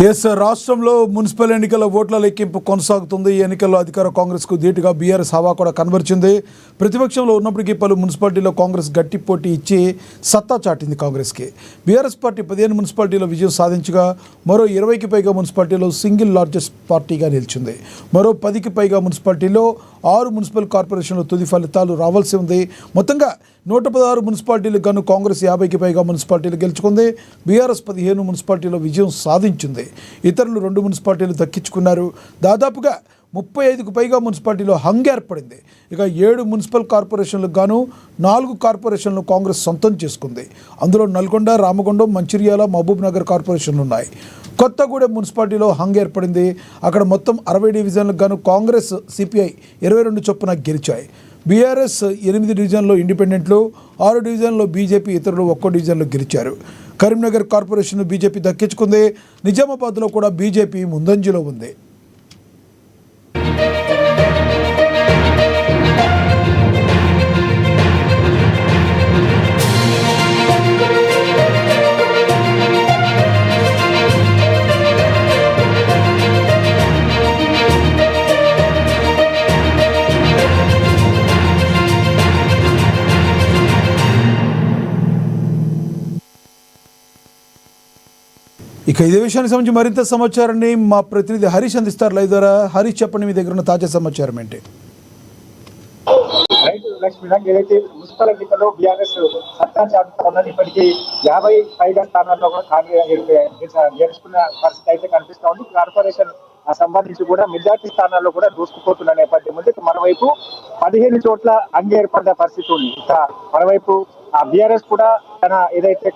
Yes రాష్ట్రంలో municipal ఎన్నికల ఓట్ల లెక్కింపు కొనసాగుతుంది. ఈ ఎన్నికల్లో అధికార కాంగ్రెస్కు ధీటుగా బీఆర్ఎస్ హవా కూడా కనబరిచింది. ప్రతిపక్షంలో ఉన్నప్పటికీ పలు మున్సిపాలిటీలో కాంగ్రెస్ గట్టి పోటీ ఇచ్చి సత్తా చాటింది. కాంగ్రెస్కి బీఆర్ఎస్ పార్టీ 15 మున్సిపాలిటీలో విజయం సాధించగా మరో 20కి పైగా మున్సిపాలిటీలో సింగిల్ లార్జెస్ట్ పార్టీగా నిలిచింది. మరో 10కి పైగా మున్సిపాలిటీలో 6 మున్సిపల్ కార్పొరేషన్లు తుది ఫలితాలు రావాల్సి ఉంది. మొత్తంగా 116 మున్సిపాలిటీలు గాను కాంగ్రెస్ 50కి పైగా మున్సిపాలిటీలు గెలుచుకుంది. బీఆర్ఎస్ 15 మున్సిపాలిటీలో విజయం సాధించింది. ఇతరులు 2 మున్సిపాలిటీలు దక్కించుకున్నారు. దాదాపుగా 35కు పైగా మున్సిపాలిటీలో హంగ్ ఏర్పడింది. ఇక 7 మున్సిపల్ కార్పొరేషన్లకు గాను 4 కార్పొరేషన్లు కాంగ్రెస్ సొంతం చేసుకుంది. అందులో నల్గొండ, రామగుండం, మంచిర్యాల, మహబూబ్ నగర్ కార్పొరేషన్లు ఉన్నాయి. కొత్తగూడెం మున్సిపాలిటీలో హంగ్ ఏర్పడింది. అక్కడ మొత్తం 60 డివిజన్లకు గాను కాంగ్రెస్, సిపిఐ 22 చొప్పున గెలిచాయి. బీఆర్ఎస్ 8 డివిజన్లో ఇండిపెండెంట్లు, 6 డివిజన్లో బీజేపీ, ఇతరులు 1 డివిజన్లో గెలిచారు. కరీంనగర్ కార్పొరేషన్ బీజేపీ దక్కించుకుంది. నిజామాబాద్లో కూడా బీజేపీ ముందంజలో ఉంది. ఇక ఇదే విషయానికి సంబంధించి మరింత సమాచారాన్ని మా ప్రతినిధి హరీష్ అందిస్తారు లైవ్ ద్వారా. హరీష్, చెప్పండి, మీ దగ్గర ఉన్న తాజా సమాచారం ఏంటి? ఏదైతే మున్సిపల్ ఎన్నికల్లో బీఆర్ఎస్ సత్తా చాటుతా ఉన్నది. ఇప్పటికీ 50 పైగా స్థానాల్లో కూడా కాంగ్రెస్ గెలుచుకున్న పరిస్థితి అయితే కనిపిస్తా ఉంది. కార్పొరేషన్ సంబంధించి కూడా మెజార్టీ స్థానాల్లో కూడా దూసుకుపోతున్న నేపథ్యం ఉంది. మరోవైపు 15 చోట్ల అంగ ఏర్పడ్డ పరిస్థితి ఉంది. ఇక మరోవైపు బీఆర్ఎస్ కూడా తన ఏదైతే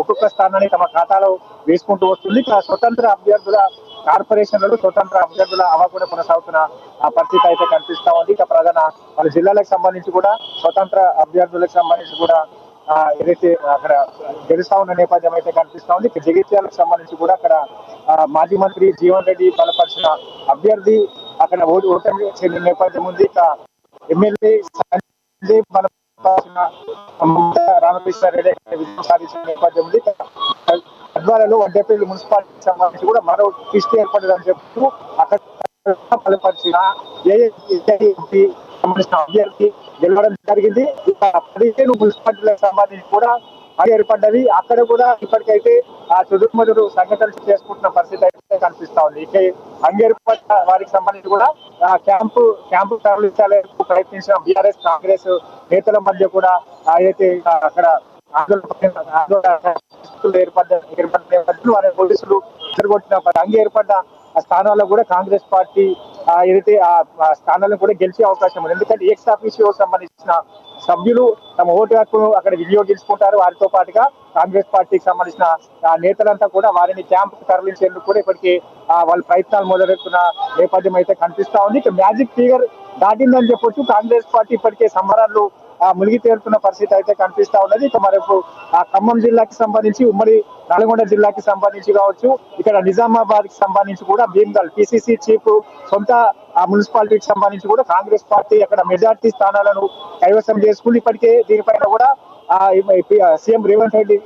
ఒక్కొక్క స్థానాన్ని తమ ఖాతాలో వేసుకుంటూ వస్తుంది. స్వతంత్ర అభ్యర్థుల కార్పొరేషన్లలో స్వతంత్ర అభ్యర్థుల హవా కూడా కొనసాగుతున్న పరిస్థితి అయితే కనిపిస్తా ఉంది. ఇక ప్రధాన మన జిల్లాలకు సంబంధించి కూడా స్వతంత్ర అభ్యర్థులకు సంబంధించి కూడా ఏదైతే అక్కడ గెలుస్తా ఉన్న నేపథ్యం అయితే కనిపిస్తా ఉంది. జగిత్యాలకు సంబంధించి కూడా అక్కడ మాజీ మంత్రి జీవన్ రెడ్డి బలపరిచిన అభ్యర్థి అక్కడ ఓటమి చెందిన నేపథ్యం ఉంది. ఇక ఎమ్మెల్యే బలపరిచిన రామకృష్ణ రెడ్డి విజయం సాధించిన నేపథ్యం ఉంది. గద్వాలలో వడ్డేపల్లి మున్సిపాలిటీకి సంబంధించి కూడా మరో ట్విస్ట్ ఏర్పడదని చెప్తూ అక్కడ బలపరిచిన సంబంధించిన అభ్యర్థి గెలవడం జరిగింది. 15 మున్సిపాలిటీలకు సంబంధించి కూడా ఏర్పడ్డది. అక్కడ కూడా ఇప్పటికైతే చుదురుమదురు సంఘటనలు చేసుకుంటున్న పరిస్థితి అయితే కనిపిస్తా ఉంది. ఇక అంగేర్పడ్డ వారికి సంబంధించి కూడా క్యాంపు తరలించాలని ప్రయత్నించిన బీఆర్ఎస్ కాంగ్రెస్ నేతల మధ్య కూడా ఏదైతే అక్కడ ఏర్పడ్డ వారి పోలీసులు చెరగొట్టిన అంగ ఏర్పడ్డ స్థానాల్లో కూడా కాంగ్రెస్ పార్టీ ఏదైతే ఆ స్థానాలను కూడా గెలిచే అవకాశం ఉంది. ఎందుకంటే ఎక్స్ ఆఫీషియో సంబంధించిన సభ్యులు తమ ఓటు హక్కును అక్కడ వినియోగించుకుంటారు. వారితో పాటుగా కాంగ్రెస్ పార్టీకి సంబంధించిన నేతలంతా కూడా వారిని క్యాంపుకు తరలించేందుకు కూడా ఇప్పటికీ వాళ్ళ ప్రయత్నాలు మొదలెడుతున్న నేపథ్యం అయితే కనిపిస్తా ఉంది. ఇక మ్యాజిక్ ఫిగర్ దాటిందని చెప్పొచ్చు. కాంగ్రెస్ పార్టీ ఇప్పటికే సంబరాలు మునిగి తేలుతున్న పరిస్థితి అయితే కనిపిస్తా ఉన్నది. ఇక మరొక ఖమ్మం జిల్లాకి సంబంధించి, ఉమ్మడి నల్గొండ జిల్లాకి సంబంధించి కావచ్చు, ఇక్కడ నిజామాబాద్ కి సంబంధించి కూడా భీమ్గల్ పిసిసి చీఫ్ సొంత మున్సిపాలిటీకి సంబంధించి కూడా కాంగ్రెస్ పార్టీ అక్కడ మెజార్టీ స్థానాలను కైవసం చేసుకుని ఇప్పటికే దీనిపైన కూడా సీఎం రేవంత్ రెడ్డి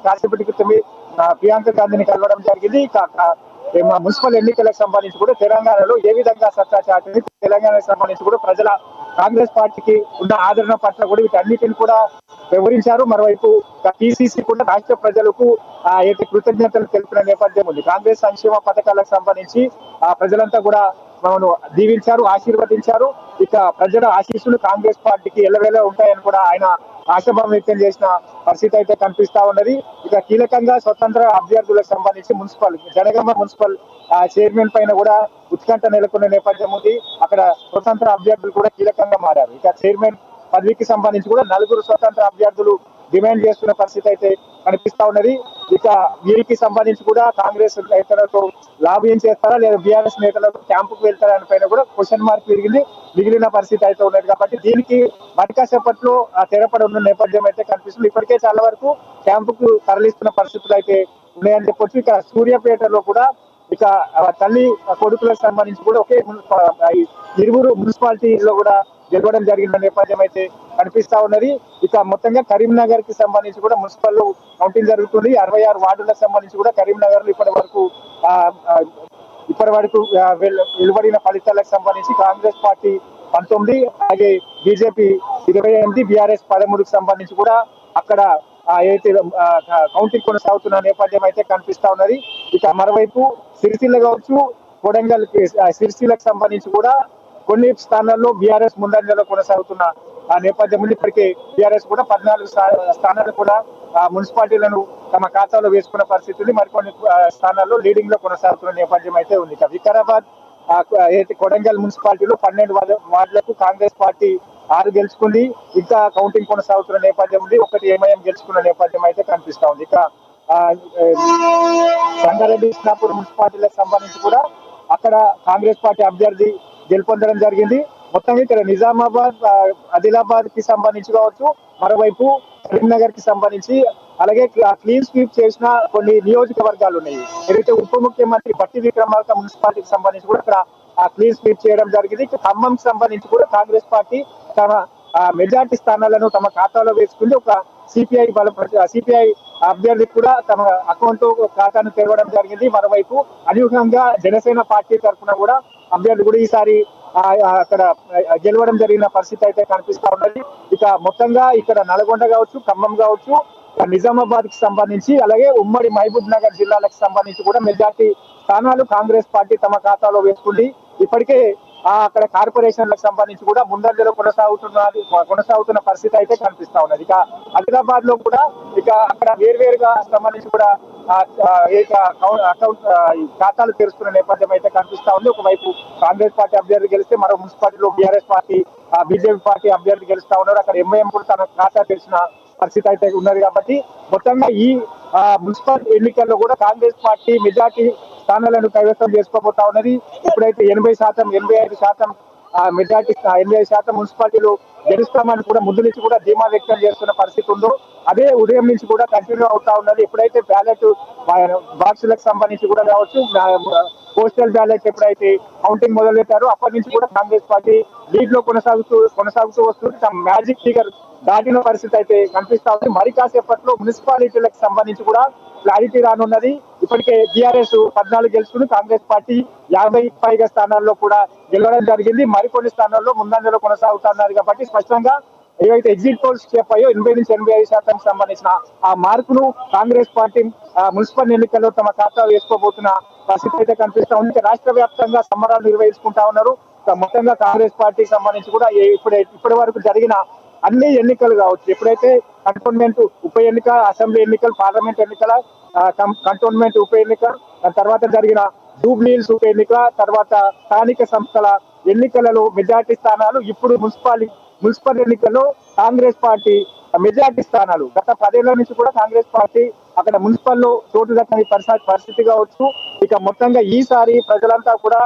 కాసేపటి క్రితమే ప్రియాంక గాంధీని కలవడం జరిగింది. మున్సిపల్ ఎన్నికలకు సంబంధించి కూడా తెలంగాణలో ఏ విధంగా సత్తా చాటింది, తెలంగాణకు సంబంధించి కూడా ప్రజల కాంగ్రెస్ పార్టీకి ఉన్న ఆదరణ పట్ల కూడా వీటన్నిటిని కూడా వివరించారు. మరోవైపు పిసిసి కూడా రాష్ట్ర ప్రజలకు కృతజ్ఞతలు తెలిపిన నేపథ్యం ఉంది. కాంగ్రెస్ సంక్షేమ పథకాలకు సంబంధించి ప్రజలంతా కూడా మనను దీవించారు, ఆశీర్వదించారు. ఇక ప్రజల ఆశీస్సులు కాంగ్రెస్ పార్టీకి ఎల్లవేళ ఉంటాయని కూడా ఆయన ఆశాభావం వ్యక్తం చేసిన పరిస్థితి అయితే కనిపిస్తా ఉన్నది. ఇక కీలకంగా స్వతంత్ర అభ్యర్థులకు సంబంధించి జనగామ మున్సిపల్ చైర్మన్ పైన కూడా ఉత్కంఠ నెలకొన్న నేపథ్యం ఉంది. అక్కడ స్వతంత్ర అభ్యర్థులు కూడా కీలకంగా మారారు. ఇక చైర్మన్ పదవికి సంబంధించి కూడా 4 స్వతంత్ర అభ్యర్థులు డిమాండ్ చేస్తున్న పరిస్థితి అయితే కనిపిస్తా ఉన్నది. ఇక వీరికి సంబంధించి కూడా కాంగ్రెస్ నేతలతో లాబింగ్ చేస్తారా లేదా బీఆర్ఎస్ నేతలకు క్యాంపుకు వెళ్తారా అని పైన కూడా క్వశ్చన్ మార్క్ మిగిలిన పరిస్థితి అయితే ఉన్నది. కాబట్టి దీనికి మరికాసేపట్లో తెరపడి ఉన్న నేపథ్యం అయితే కనిపిస్తుంది. ఇప్పటికే చాలా వరకు క్యాంపుకు తరలిస్తున్న పరిస్థితులు అయితే ఉన్నాయని చెప్పొచ్చు. ఇక సూర్యాపేటలో కూడా ఇక తల్లి కొడుకులకు సంబంధించి కూడా ఒకే 20 మున్సిపాలిటీలో కూడా గెలవడం జరిగిన నేపథ్యం అయితే కనిపిస్తా ఉన్నది. ఇక మొత్తంగా కరీంనగర్ కి సంబంధించి కూడా మున్సిపల్ కౌంటింగ్ జరుగుతుంది. 66 వార్డులకు సంబంధించి కూడా కరీంనగర్ లో ఇప్పటి వరకు వెలువడిన ఫలితాలకు సంబంధించి కాంగ్రెస్ పార్టీ 19, అలాగే బీజేపీ 28, బీఆర్ఎస్ 13కు సంబంధించి కూడా అక్కడ ఏదైతే కౌంటింగ్ కొనసాగుతున్న నేపథ్యం అయితే కనిపిస్తా ఉన్నది. ఇక మరోవైపు సిరిసిల్ల కావచ్చు, కొడంగల్ సిరిసిల్లకు సంబంధించి కూడా కొన్ని స్థానాల్లో బీఆర్ఎస్ ముందంజలో కొనసాగుతున్న నేపథ్యం ఉంది. ఇప్పటికే బీఆర్ఎస్ కూడా 14 స్థానాలు కూడా మున్సిపాలిటీలను తమ ఖాతాలో వేసుకున్న పరిస్థితి ఉంది. మరికొన్ని స్థానాల్లో లీడింగ్ లో కొనసాగుతున్న నేపథ్యం అయితే ఉంది. ఇక వికారాబాద్ కొడంగల్ మున్సిపాలిటీలో 12 వార్డులకు కాంగ్రెస్ పార్టీ 6 గెలుచుకుంది. ఇంకా కౌంటింగ్ కొనసాగుతున్న నేపథ్యం ఉంది. 1 ఎంఐఎం గెలుచుకున్న నేపథ్యం అయితే కనిపిస్తా ఉంది. ఇక సంగారెడ్డి ఇస్లాపూర్ మున్సిపాలిటీలకు సంబంధించి కూడా అక్కడ కాంగ్రెస్ పార్టీ అభ్యర్థి గెలుపొందడం జరిగింది. మొత్తంగా ఇక్కడ నిజామాబాద్, ఆదిలాబాద్ కి సంబంధించి కావచ్చు, మరోవైపు కరీంనగర్ కి సంబంధించి, అలాగే క్లీన్ స్వీప్ చేసిన కొన్ని నియోజకవర్గాలు ఉన్నాయి. ఏదైతే ఉప ముఖ్యమంత్రి బట్టి విక్రమార్క మున్సిపాలిటీకి సంబంధించి కూడా ఇక్కడ క్లీన్ స్వీప్ చేయడం జరిగింది. ఖమ్మం సంబంధించి కూడా కాంగ్రెస్ పార్టీ తమ మెజార్టీ స్థానాలను తమ ఖాతాలో వేసుకుంది. ఒక సిపిఐ అభ్యర్థి కూడా తమ అకౌంట్ ఖాతాను తెరవడం జరిగింది. మరోవైపు అనూహ్యంగా జనసేన పార్టీ తరఫున కూడా అభ్యర్థి కూడా ఈసారి అక్కడ గెలవడం జరిగిన పరిస్థితి అయితే కనిపిస్తా ఉన్నది. ఇక మొత్తంగా ఇక్కడ నల్గొండ కావచ్చు, ఖమ్మం కావచ్చు, నిజామాబాద్ కి సంబంధించి, అలాగే ఉమ్మడి మహబూబ్ నగర్ జిల్లాలకు సంబంధించి కూడా మెజార్టీ స్థానాలు కాంగ్రెస్ పార్టీ తమ ఖాతాలో వేసుకుంది. ఇప్పటికే అక్కడ కార్పొరేషన్లకు సంబంధించి కూడా ముందంజలో కొనసాగుతున్న పరిస్థితి అయితే కనిపిస్తా ఉన్నది. ఇక ఆదిలాబాద్ లో కూడా ఇక అక్కడ వేర్వేరుగా సంబంధించి కూడా అకౌంట్ ఖాతాలు తెరుస్తున్న నేపథ్యం అయితే కనిపిస్తా ఉంది. ఒకవైపు కాంగ్రెస్ పార్టీ అభ్యర్థి గెలిస్తే మరో మున్సిపాలిటీలో బీఆర్ఎస్ పార్టీ, బీజేపీ పార్టీ అభ్యర్థి గెలుస్తా ఉన్నారు. అక్కడ ఎంఐఎం కూడా తన ఖాతా తెరిచిన పరిస్థితి అయితే ఉన్నది. కాబట్టి మొత్తంగా ఈ మున్సిపల్ ఎన్నికల్లో కూడా కాంగ్రెస్ పార్టీ మెజార్టీ స్థానాలను కైవసం చేసుకోబోతా ఉన్నది. ఇప్పుడైతే 80%, 85% మెజార్టీ 85% మున్సిపాలిటీలు గెలుస్తామని కూడా ముందు నుంచి కూడా ధీమా వ్యక్తం చేస్తున్న పరిస్థితి ఉందో అదే ఉదయం నుంచి కూడా కంటిన్యూ అవుతా ఉన్నది. ఎప్పుడైతే బ్యాలెట్ బాక్సులకు సంబంధించి కూడా కావచ్చు, పోస్టల్ బ్యాలెట్ ఎప్పుడైతే కౌంటింగ్ మొదలు పెట్టారో అప్పటి నుంచి కూడా కాంగ్రెస్ పార్టీ లీడ్ లో కొనసాగుతూ వస్తుంది. తమ మ్యాజిక్ ఫిగర్ దాటిన పరిస్థితి అయితే కనిపిస్తా ఉంది. మరి కాసేపట్లో మున్సిపాలిటీలకు సంబంధించి కూడా క్లారిటీ రానున్నది. ఇప్పటికే బీఆర్ఎస్ 14 గెలుచుకుని కాంగ్రెస్ పార్టీ 50 పైగా స్థానాల్లో కూడా గెలవడం జరిగింది. మరికొన్ని స్థానాల్లో ముందంజలో కొనసాగుతున్నారు. కాబట్టి స్పష్టంగా ఏవైతే ఎగ్జిట్ పోల్స్ చెప్పాయో 80 నుంచి 85% సంబంధించిన ఆ మార్కును కాంగ్రెస్ పార్టీ మున్సిపల్ ఎన్నికల్లో తమ ఖాతా వేసుకోబోతున్న పరిస్థితి అయితే కనిపిస్తా ఉంది. రాష్ట్ర వ్యాప్తంగా సంబరాలు నిర్వహించుకుంటా ఉన్నారు. మొత్తంగా కాంగ్రెస్ పార్టీకి సంబంధించి కూడా ఇప్పటి వరకు జరిగిన అన్ని ఎన్నికలు కావచ్చు, ఎప్పుడైతే కంటోన్మెంట్ ఉప ఎన్నిక, అసెంబ్లీ ఎన్నికలు, పార్లమెంట్ ఎన్నికల, కంటోన్మెంట్ ఉప ఎన్నిక, తర్వాత జరిగిన జూబ్లీహిల్స్ ఉప ఎన్నిక, తర్వాత స్థానిక సంస్థల ఎన్నికలలో మెజార్టీ స్థానాలు, ఇప్పుడు మున్సిపల్ ఎన్నికల్లో కాంగ్రెస్ పార్టీ మెజార్టీ స్థానాలు. గత 10 ఏళ్ల నుంచి కూడా కాంగ్రెస్ పార్టీ అక్కడ మున్సిపల్లో చోటు దక్కని పరిస్థితి కావచ్చు. ఇక మొత్తంగా ఈసారి ప్రజలంతా కూడా